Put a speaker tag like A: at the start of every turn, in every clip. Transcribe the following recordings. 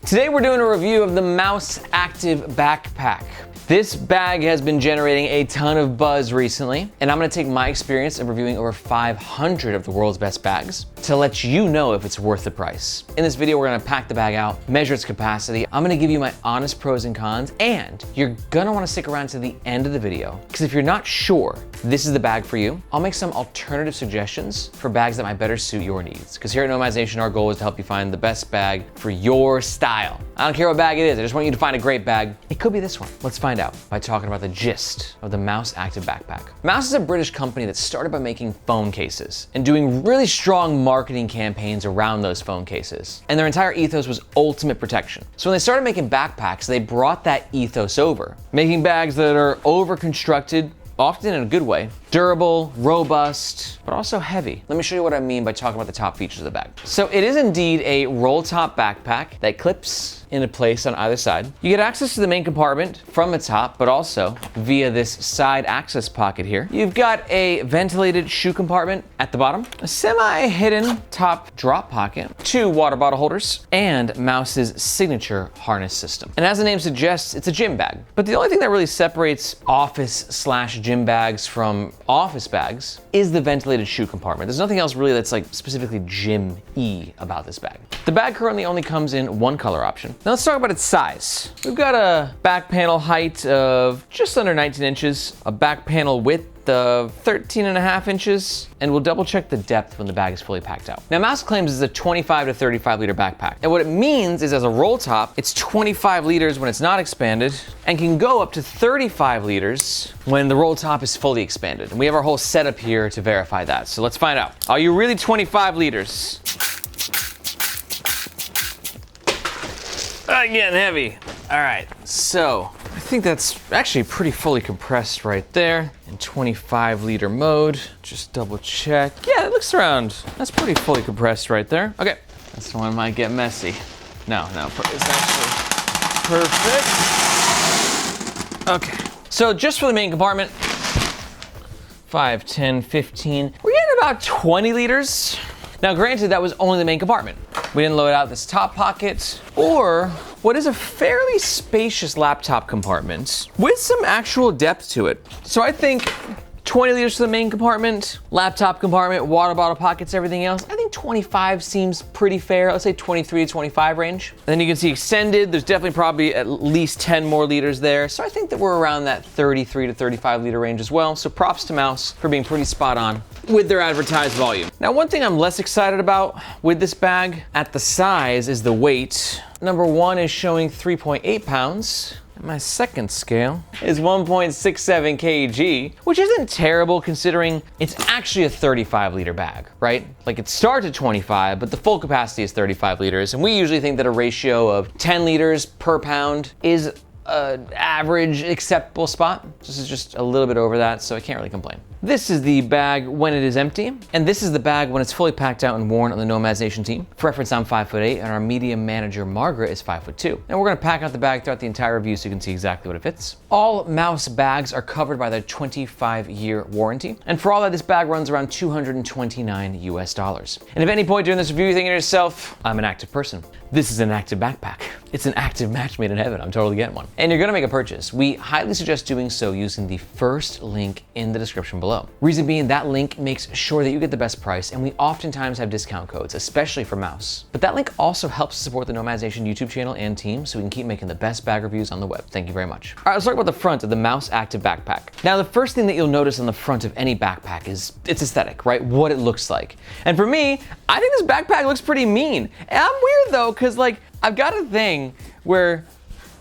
A: Today we're doing a review of the Mous Active Backpack. This bag has been generating a ton of buzz recently, and I'm gonna take my experience of reviewing over 500 of the world's best bags to let you know if it's worth the price. In this video, we're gonna pack the bag out, measure its capacity. I'm gonna give you my honest pros and cons, and you're gonna wanna stick around to the end of the video, because if you're not sure this is the bag for you, I'll make some alternative suggestions for bags that might better suit your needs. Because here at Nomad Nation, our goal is to help you find the best bag for your style. I don't care what bag it is, I just want you to find a great bag. It could be this one. Let's find out by talking about the gist of the Mous Active Backpack. Mous is a British company that started by making phone cases and doing really strong marketing campaigns around those phone cases. And their entire ethos was ultimate protection. So when they started making backpacks, they brought that ethos over, making bags that are over-constructed, often in a good way, durable, robust, but also heavy. Let me show you what I mean by talking about the top features of the bag. So it is indeed a roll top backpack that clips into place on either side. You get access to the main compartment from the top, but also via this side access pocket here. You've got a ventilated shoe compartment at the bottom, a semi-hidden top drop pocket, 2 water bottle holders, and Mous's signature harness system. And as the name suggests, it's a gym bag. But the only thing that really separates office/gym bags from office bags is the ventilated shoe compartment. There's nothing else really that's like specifically gym-y about this bag. The bag currently only comes in one color option. Now let's talk about its size. We've got a back panel height of just under 19 inches, a back panel width of 13.5 inches, and we'll double check the depth when the bag is fully packed out. Now Mous claims it's a 25 to 35 liter backpack. And what it means is as a roll top, it's 25 liters when it's not expanded and can go up to 35 liters when the roll top is fully expanded. And we have our whole setup here to verify that. So let's find out. Are you really 25 liters? Getting heavy. All right, so I think that's actually pretty fully compressed right there in 25 liter mode. Just double check. Yeah, it looks around. That's pretty fully compressed right there. Okay, this one might get messy. No, it's actually perfect. Okay, so just for the main compartment, 5, 10, 15. We're getting about 20 liters. Now granted, that was only the main compartment. We didn't load out this top pocket or what is a fairly spacious laptop compartment with some actual depth to it. So I think 20 liters to the main compartment, laptop compartment, water bottle pockets, everything else. I think 25 seems pretty fair. Let's say 23 to 25 range. And then you can see extended, there's definitely probably at least 10 more liters there. So I think that we're around that 33 to 35 liter range as well. So props to Mous for being pretty spot on with their advertised volume. Now, one thing I'm less excited about with this bag at the size is the weight. Number one is showing 3.8 pounds. My second scale is 1.67 kg, which isn't terrible considering it's actually a 35 liter bag, right? Like it starts at 25, but the full capacity is 35 liters. And we usually think that a ratio of 10 liters per pound is an average acceptable spot. This is just a little bit over that, so I can't really complain. This is the bag when it is empty, and this is the bag when it's fully packed out and worn on the Nomad Nation team. For reference, I'm 5'8", and our media manager, Margaret, is 5'2". And we're gonna pack out the bag throughout the entire review so you can see exactly what it fits. All Mous bags are covered by their 25-year warranty, and for all that, this bag runs around $229 US. And if at any point during this review you're thinking to yourself, I'm an active person, this is an active backpack. It's an active match made in heaven. I'm totally getting one. And you're gonna make a purchase. We highly suggest doing so using the first link in the description below. Reason being, that link makes sure that you get the best price, and we oftentimes have discount codes, especially for Mous. But that link also helps support the Nomad Nation YouTube channel and team so we can keep making the best bag reviews on the web. Thank you very much. All right, let's talk about the front of the Mous Active Backpack. Now, the first thing that you'll notice on the front of any backpack is its aesthetic, right? What it looks like. And for me, I think this backpack looks pretty mean. And I'm weird though, because like, I've got a thing where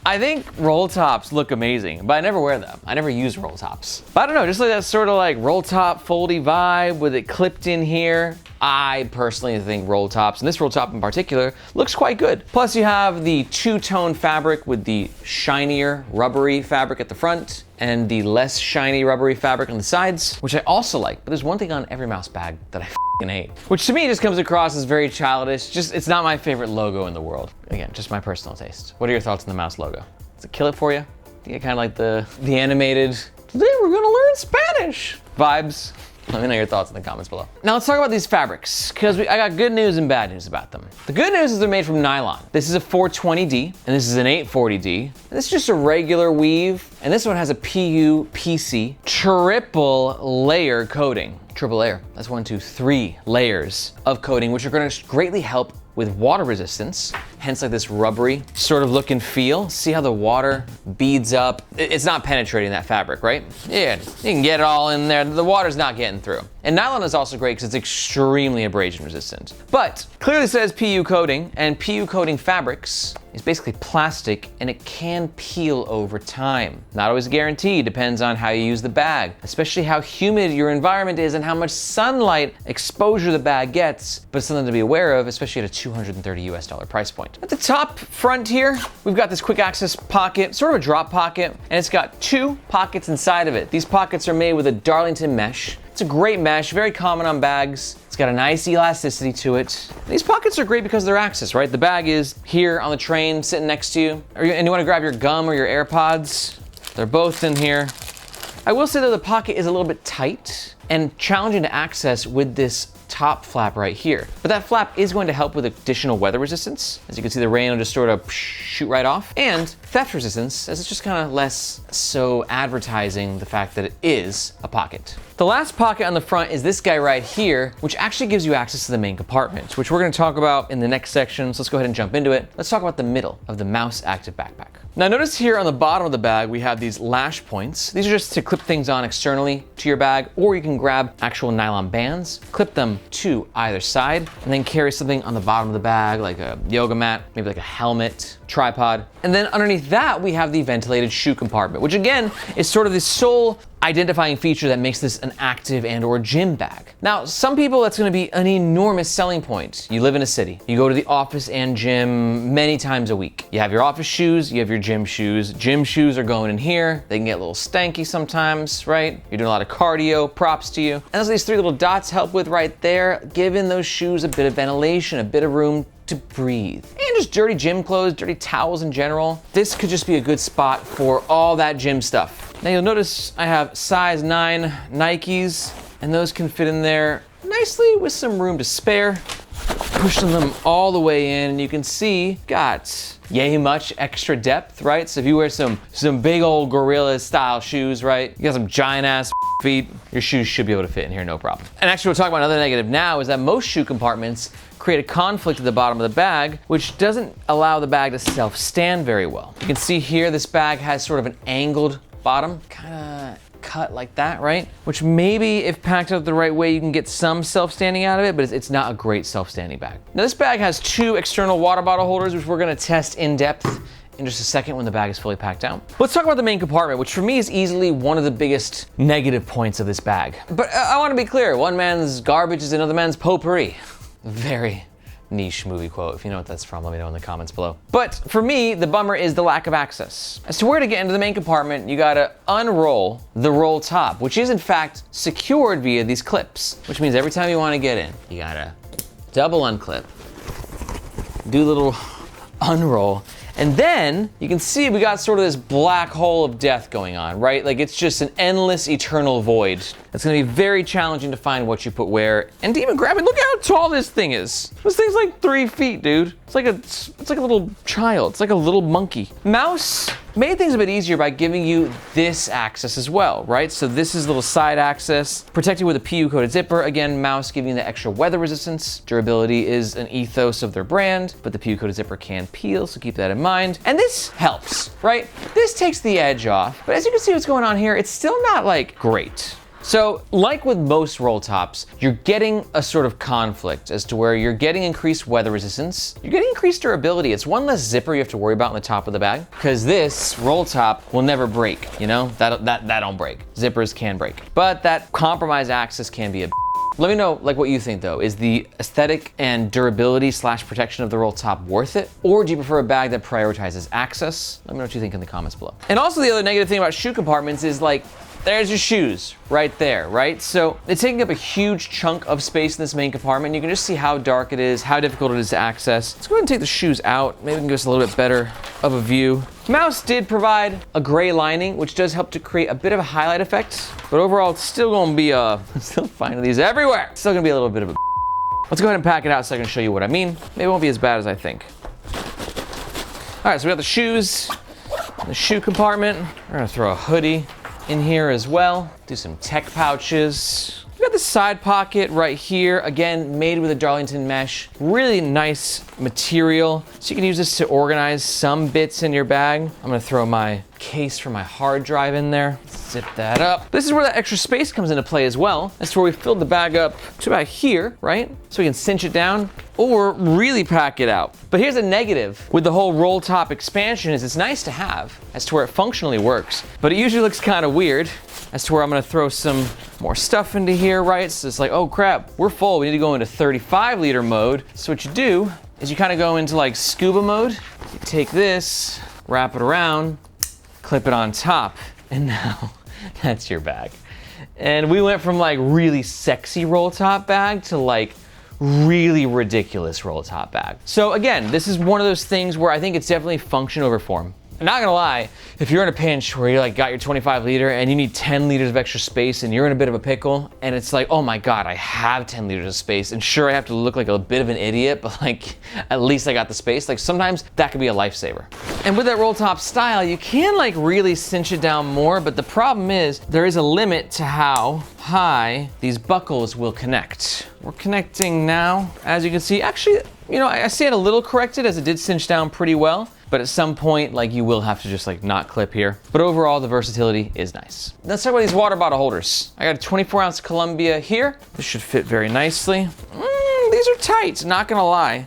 A: I think roll tops look amazing, but I never wear them. I never use roll tops. But I don't know, just like that sort of like roll top foldy vibe with it clipped in here. I personally think roll tops, and this roll top in particular, looks quite good. Plus you have the two-tone fabric with the shinier rubbery fabric at the front and the less shiny rubbery fabric on the sides, which I also like. But there's one thing on every Mous bag that I hate, which to me just comes across as very childish. It's not my favorite logo in the world. Again, just my personal taste. What are your thoughts on the Mous logo? Does it kill it for you? Do you get kind of like the animated, today we're gonna learn Spanish vibes? Let me know your thoughts in the comments below. Now let's talk about these fabrics, because I got good news and bad news about them. The good news is they're made from nylon. This is a 420D, and this is an 840D. And this is just a regular weave, and this one has a PU-PC triple layer coating. Triple layer, that's 1, 2, 3 layers of coating, which are gonna greatly help with water resistance, hence like this rubbery sort of look and feel. See how the water beads up? It's not penetrating that fabric, right? Yeah, you can get it all in there. The water's not getting through. And nylon is also great because it's extremely abrasion resistant. But clearly says PU coating, and PU coating fabrics is basically plastic and it can peel over time. Not always guaranteed, depends on how you use the bag, especially how humid your environment is and how much sunlight exposure the bag gets, but it's something to be aware of, especially at a $230 US price point. At the top front here, we've got this quick access pocket, sort of a drop pocket, and it's got 2 pockets inside of it. These pockets are made with a Darlington mesh. It's a great mesh, very common on bags. It's got a nice elasticity to it. These pockets are great because of their access, right? The bag is here on the train, sitting next to you, and you wanna grab your gum or your AirPods. They're both in here. I will say though, the pocket is a little bit tight and challenging to access with this top flap right here. But that flap is going to help with additional weather resistance. As you can see, the rain will just sort of shoot right off. And theft resistance, as it's just kind of less so advertising the fact that it is a pocket. The last pocket on the front is this guy right here, which actually gives you access to the main compartment, which we're gonna talk about in the next section. So let's go ahead and jump into it. Let's talk about the middle of the Mous Active Backpack. Now notice here on the bottom of the bag, we have these lash points. These are just to clip things on externally to your bag, or you can grab actual nylon bands, clip them to either side, and then carry something on the bottom of the bag, like a yoga mat, maybe like a helmet, tripod. And then underneath that, we have the ventilated shoe compartment, which again, is sort of the sole identifying feature that makes this an active and or gym bag. Now, some people, that's gonna be an enormous selling point. You live in a city, you go to the office and gym many times a week. You have your office shoes, you have your gym shoes. Gym shoes are going in here. They can get a little stanky sometimes, right? You're doing a lot of cardio, props to you. And that's what these 3 little dots help with right there, giving those shoes a bit of ventilation, a bit of room to breathe. And just dirty gym clothes, dirty towels in general. This could just be a good spot for all that gym stuff. Now you'll notice I have size 9 Nikes, and those can fit in there nicely with some room to spare. Pushing them all the way in, and you can see got yay much extra depth, right? So if you wear some big old gorilla style shoes, right? You got some giant ass feet, your shoes should be able to fit in here, no problem. And actually we'll talk about another negative now, is that most shoe compartments create a conflict at the bottom of the bag, which doesn't allow the bag to self-stand very well. You can see here, this bag has sort of an angled bottom, kinda cut like that, right? Which maybe if packed out the right way, you can get some self-standing out of it, but it's not a great self-standing bag. Now this bag has 2 external water bottle holders, which we're gonna test in depth in just a second when the bag is fully packed out. Let's talk about the main compartment, which for me is easily one of the biggest negative points of this bag. But I wanna be clear, one man's garbage is another man's potpourri. Very niche movie quote. If you know what that's from, let me know in the comments below. But for me, the bummer is the lack of access. As to where to get into the main compartment, you gotta unroll the roll top, which is in fact secured via these clips, which means every time you wanna get in, you gotta double unclip, do a little unroll, and then you can see we got sort of this black hole of death going on, right? Like it's just an endless eternal void. It's gonna be very challenging to find what you put where and to even grab it. Look at how tall this thing is. This thing's like 3 feet, dude. It's like a little child. It's like a little monkey. Mous made things a bit easier by giving you this access as well, right? So this is a little side access, protected with a PU coated zipper. Again, Mous giving you the extra weather resistance. Durability is an ethos of their brand, but the PU coated zipper can peel, so keep that in mind. And this helps, right? This takes the edge off, but as you can see what's going on here, it's still not like great. So like with most roll tops, you're getting a sort of conflict as to where you're getting increased weather resistance, you're getting increased durability. It's one less zipper you have to worry about on the top of the bag, because this roll top will never break, you know? That don't break. Zippers can break. But that compromised access can be a Let me know like what you think though. Is the aesthetic and durability / protection of the roll top worth it? Or do you prefer a bag that prioritizes access? Let me know what you think in the comments below. And also the other negative thing about shoe compartments is like, there's your shoes right there, right? So it's taking up a huge chunk of space in this main compartment. You can just see how dark it is, how difficult it is to access. Let's go ahead and take the shoes out. Maybe we can give us a little bit better of a view. Mous did provide a gray lining, which does help to create a bit of a highlight effect, but overall it's still gonna be still finding these everywhere. It's still gonna be a little bit of a Let's go ahead and pack it out so I can show you what I mean. Maybe it won't be as bad as I think. All right, so we got the shoes, the shoe compartment. We're gonna throw a hoodie in here as well. Do some tech pouches. We got the side pocket right here. Again, made with a Darlington mesh. Really nice material. So you can use this to organize some bits in your bag. I'm gonna throw my case for my hard drive in there. Zip that up. This is where that extra space comes into play as well. That's where we filled the bag up to about here, right? So we can cinch it down or really pack it out. But here's a negative with the whole roll top expansion is it's nice to have as to where it functionally works, but it usually looks kind of weird as to where I'm gonna throw some more stuff into here, right? So it's like, oh crap, we're full. We need to go into 35 liter mode. So what you do is you kind of go into like scuba mode. You take this, wrap it around, clip it on top, and now that's your bag. And we went from like really sexy roll top bag to like really ridiculous roll top bag. So again, this is one of those things where I think it's definitely function over form. I'm not gonna lie, if you're in a pinch where you like got your 25 liter and you need 10 liters of extra space and you're in a bit of a pickle and it's like, oh my God, I have 10 liters of space and sure I have to look like a bit of an idiot, but like at least I got the space. Like sometimes that could be a lifesaver. And with that roll top style, you can like really cinch it down more, but the problem is there is a limit to how high these buckles will connect. We're connecting now, as you can see. Actually, you know, I see it a little corrected as it did cinch down pretty well. But at some point, like you will have to just like not clip here. But overall, the versatility is nice. Let's talk about these water bottle holders. I got a 24 ounce Columbia here. This should fit very nicely. These are tight, not gonna lie.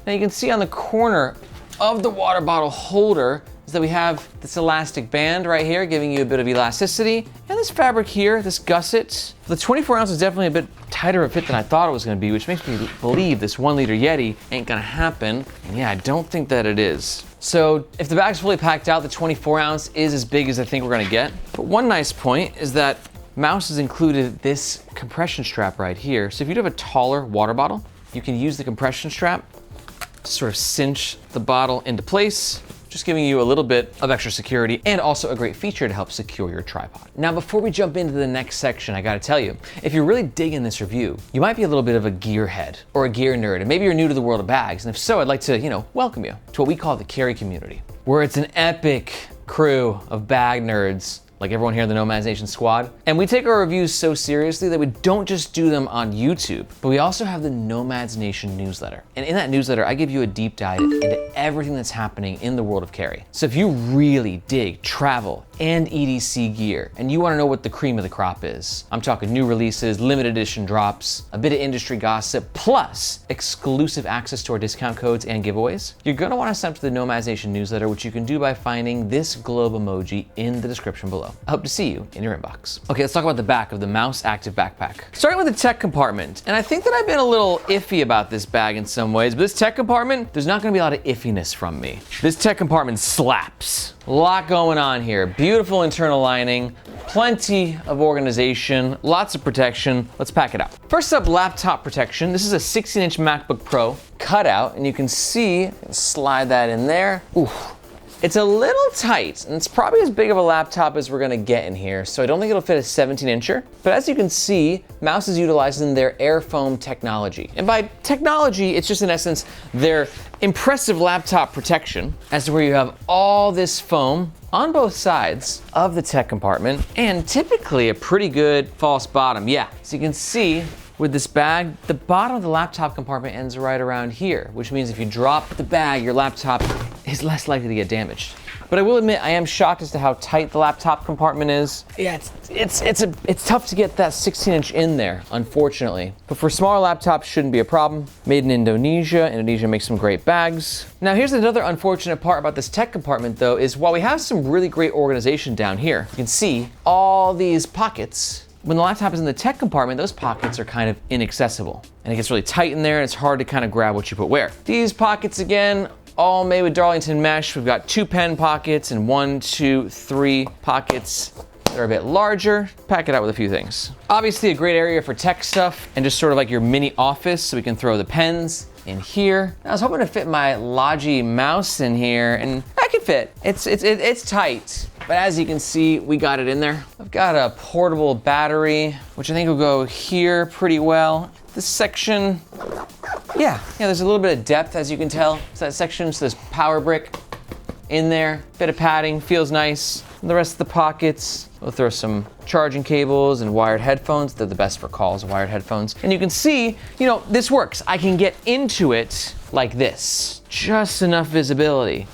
A: Now you can see on the corner of the water bottle holder is that we have this elastic band right here, giving you a bit of elasticity. And this fabric here, this gusset. The 24 ounce is definitely a bit tighter of a fit than I thought it was gonna be, which makes me believe this 1 liter Yeti ain't gonna happen. And yeah, I don't think that it is. So if the bag's fully packed out, the 24 ounce is as big as I think we're gonna get. But one nice point is that Mous has included this compression strap right here. So if you do have a taller water bottle, you can use the compression strap to sort of cinch the bottle into place, just giving you a little bit of extra security and also a great feature to help secure your tripod. Now, before we jump into the next section, I gotta tell you, if you're really digging this review, you might be a little bit of a gearhead or a gear nerd, and maybe you're new to the world of bags. And if so, I'd like to, welcome you to what we call the carry community, where it's an epic crew of bag nerds like everyone here in the Nomads Nation squad. And we take our reviews so seriously that we don't just do them on YouTube, but we also have the Nomads Nation newsletter. And in that newsletter, I give you a deep dive into everything that's happening in the world of carry. So if you really dig travel and EDC gear, and you wanna know what the cream of the crop is, I'm talking new releases, limited edition drops, a bit of industry gossip, plus exclusive access to our discount codes and giveaways, you're gonna wanna sign up to the Nomads Nation newsletter, which you can do by finding this globe emoji in the description below. I hope to see you in your inbox. Okay, let's talk about the back of the Mous Active Backpack. Starting with the tech compartment, and I think that I've been a little iffy about this bag in some ways, but this tech compartment, there's not gonna be a lot of iffiness from me. This tech compartment slaps. A lot going on here. Beautiful internal lining, plenty of organization, lots of protection. Let's pack it out. First up, laptop protection. This is a 16-inch MacBook Pro cutout, and you can see, slide that in there. Ooh. It's a little tight, and it's probably as big of a laptop as we're gonna get in here, so I don't think it'll fit a 17-incher. But as you can see, Mous is utilizing their air foam technology. And by technology, it's just in essence their impressive laptop protection, as to where you have all this foam on both sides of the tech compartment, and typically a pretty good false bottom. Yeah, so you can see with this bag, the bottom of the laptop compartment ends right around here, which means if you drop the bag, your laptop is less likely to get damaged. But I will admit, I am shocked as to how tight the laptop compartment is. Yeah, it's tough to get that 16-inch in there, unfortunately. But for smaller laptops, shouldn't be a problem. Made in Indonesia. Indonesia makes some great bags. Now, here's another unfortunate part about this tech compartment, though, is while we have some really great organization down here, you can see all these pockets. When the laptop is in the tech compartment, those pockets are kind of inaccessible. And it gets really tight in there, and it's hard to kind of grab what you put where. These pockets, again, all made with Darlington mesh. We've got 2 pen pockets and 1, 2, 3 pockets that are a bit larger, pack it out with a few things. Obviously a great area for tech stuff and just sort of like your mini office, so we can throw the pens in here. I was hoping to fit my Logi mouse in here, and that can fit. It's tight, but as you can see, we got it in there. I've got a portable battery, which I think will go here pretty well. This section, yeah, there's a little bit of depth, as you can tell. So that section, so this power brick in there, bit of padding, feels nice. And the rest of the pockets, we'll throw some charging cables and wired headphones. They're the best for calls, wired headphones. And you can see, this works. I can get into it like this, just enough visibility.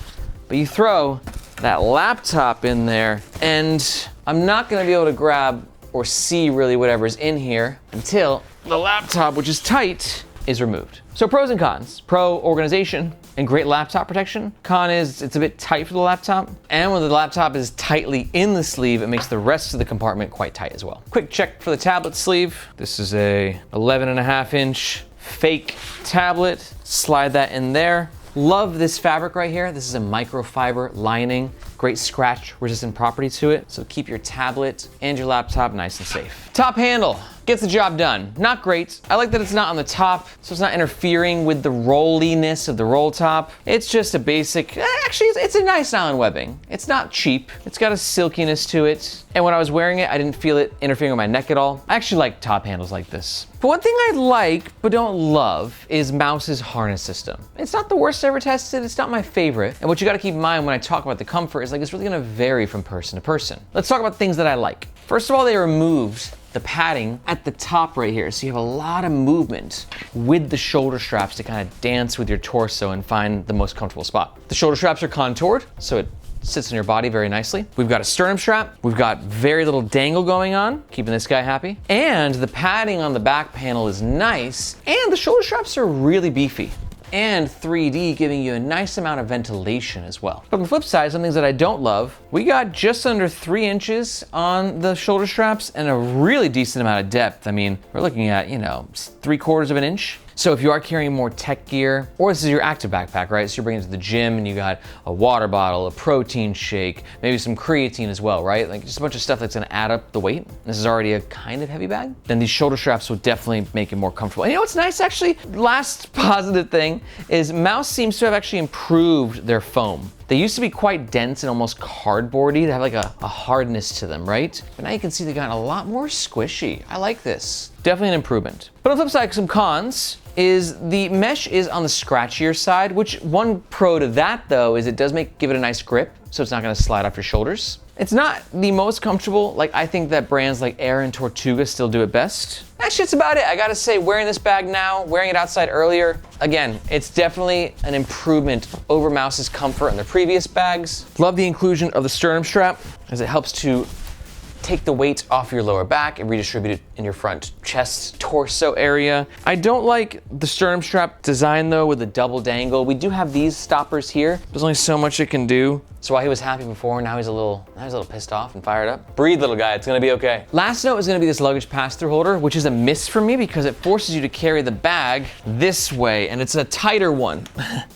A: But you throw that laptop in there, and I'm not gonna be able to grab or see really whatever's in here until the laptop, which is tight, is removed. So pros and cons. Pro, organization and great laptop protection. Con is it's a bit tight for the laptop. And when the laptop is tightly in the sleeve, it makes the rest of the compartment quite tight as well. Quick check for the tablet sleeve. This is a 11.5-inch fake tablet. Slide that in there. Love this fabric right here. This is a microfiber lining. Great scratch resistant property to it. So keep your tablet and your laptop nice and safe. Top handle gets the job done. Not great. I like that it's not on the top, so it's not interfering with the rolliness of the roll top. It's just a basic, actually it's a nice nylon webbing. It's not cheap. It's got a silkiness to it. And when I was wearing it, I didn't feel it interfering with my neck at all. I actually like top handles like this. But one thing I like, but don't love, is Mous's harness system. It's not the worst I ever tested, it's not my favorite. And what you gotta keep in mind when I talk about the comfort is it's really gonna vary from person to person. Let's talk about things that I like. First of all, they removed the padding at the top right here. So you have a lot of movement with the shoulder straps to kind of dance with your torso and find the most comfortable spot. The shoulder straps are contoured, so it sits on your body very nicely. We've got a sternum strap. We've got very little dangle going on, keeping this guy happy. And the padding on the back panel is nice, and the shoulder straps are really beefy. And 3D, giving you a nice amount of ventilation as well. But on the flip side, some things that I don't love, we got just under 3 inches on the shoulder straps and a really decent amount of depth. I mean, we're looking at, 3/4 of an inch. So if you are carrying more tech gear, or this is your active backpack, right? So you're bringing it to the gym and you got a water bottle, a protein shake, maybe some creatine as well, right? Like just a bunch of stuff that's gonna add up the weight. This is already a kind of heavy bag. Then these shoulder straps will definitely make it more comfortable. And you know what's nice actually? Last positive thing is Mous seems to have actually improved their foam. They used to be quite dense and almost cardboardy. They have like a hardness to them, right? But now you can see they've gotten a lot more squishy. I like this. Definitely an improvement. But on the flip side, some cons is the mesh is on the scratchier side, which one pro to that though is it does give it a nice grip, so it's not gonna slide off your shoulders. It's not the most comfortable. Like I think that brands like Air and Tortuga still do it best. Actually, that's about it. I gotta say, wearing this bag now, wearing it outside earlier, again, it's definitely an improvement over Mous's comfort in their previous bags. Love the inclusion of the sternum strap as it helps to take the weight off your lower back and redistribute it in your front chest, torso area. I don't like the sternum strap design though with the double dangle. We do have these stoppers here. There's only so much it can do. So while he was happy before, now he's a little pissed off and fired up. Breathe, little guy, it's gonna be okay. Last note is gonna be this luggage pass-through holder, which is a miss for me because it forces you to carry the bag this way, and it's a tighter one.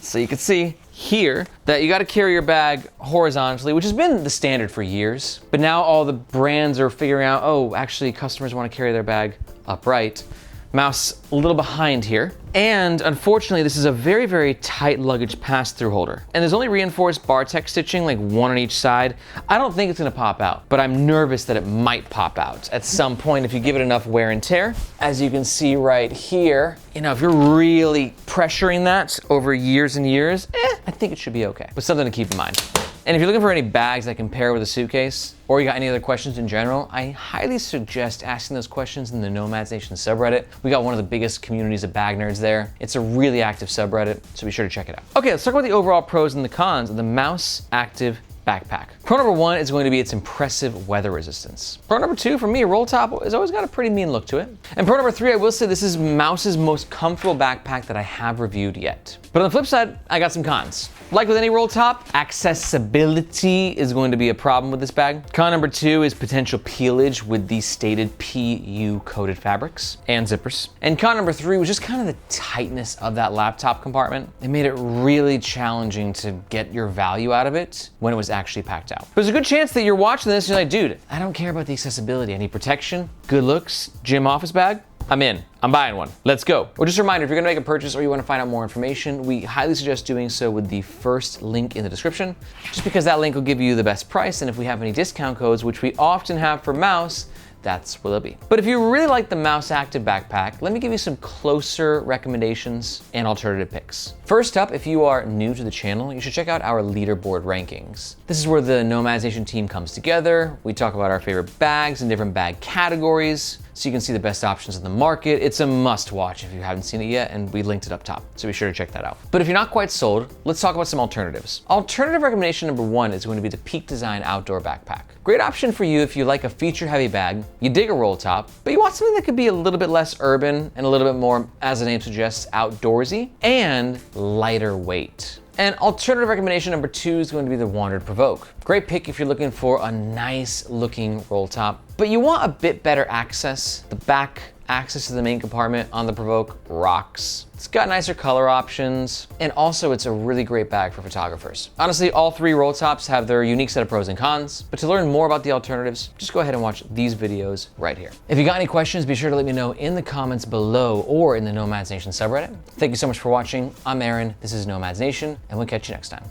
A: So you can see here that you got to carry your bag horizontally, which has been the standard for years. But now all the brands are figuring out, oh, actually customers want to carry their bag upright. Mous a little behind here. And unfortunately, this is a very, very tight luggage pass-through holder. And there's only reinforced Bartec stitching, like one on each side. I don't think it's gonna pop out, but I'm nervous that it might pop out at some point if you give it enough wear and tear. As you can see right here, if you're really pressuring that over years and years, I think it should be okay. But something to keep in mind. And if you're looking for any bags that can pair with a suitcase, or you got any other questions in general, I highly suggest asking those questions in the Nomads Nation subreddit. We got one of the biggest communities of bag nerds there. It's a really active subreddit, so be sure to check it out. Okay, let's talk about the overall pros and the cons of the Mous Active backpack. Pro number 1 is going to be its impressive weather resistance. Pro number 2, for me, a roll top has always got a pretty mean look to it. And pro number 3, I will say this is Mous's most comfortable backpack that I have reviewed yet. But on the flip side, I got some cons. Like with any roll top, accessibility is going to be a problem with this bag. Con number 2 is potential peelage with the stated PU coated fabrics and zippers. And con number 3 was just kind of the tightness of that laptop compartment. It made it really challenging to get your value out of it when it was actually packed out. There's a good chance that you're watching this and you're like, dude, I don't care about the accessibility. I need protection, good looks, gym office bag. I'm in. I'm buying one. Let's go. Or just a reminder, if you're gonna make a purchase or you wanna find out more information, we highly suggest doing so with the first link in the description, just because that link will give you the best price, and if we have any discount codes, which we often have for Mous, that's where they'll be. But if you really like the Mous Active backpack, let me give you some closer recommendations and alternative picks. First up, if you are new to the channel, you should check out our leaderboard rankings. This is where the Nomads Nation team comes together. We talk about our favorite bags and different bag categories, so you can see the best options in the market. It's a must watch if you haven't seen it yet, and we linked it up top, so be sure to check that out. But if you're not quite sold, let's talk about some alternatives. Alternative recommendation number one is going to be the Peak Design Outdoor Backpack. Great option for you if you like a feature-heavy bag, you dig a roll top, but you want something that could be a little bit less urban and a little bit more, as the name suggests, outdoorsy and lighter weight. And alternative recommendation number two is going to be the Wandrd Prvke. Great pick if you're looking for a nice looking roll top, but you want a bit better access. The back access to the main compartment on the Prvke rocks. It's got nicer color options, and also it's a really great bag for photographers. Honestly, all three roll tops have their unique set of pros and cons, but to learn more about the alternatives, just go ahead and watch these videos right here. If you got any questions, be sure to let me know in the comments below or in the Nomads Nation subreddit. Thank you so much for watching. I'm Aaron, this is Nomads Nation, and we'll catch you next time.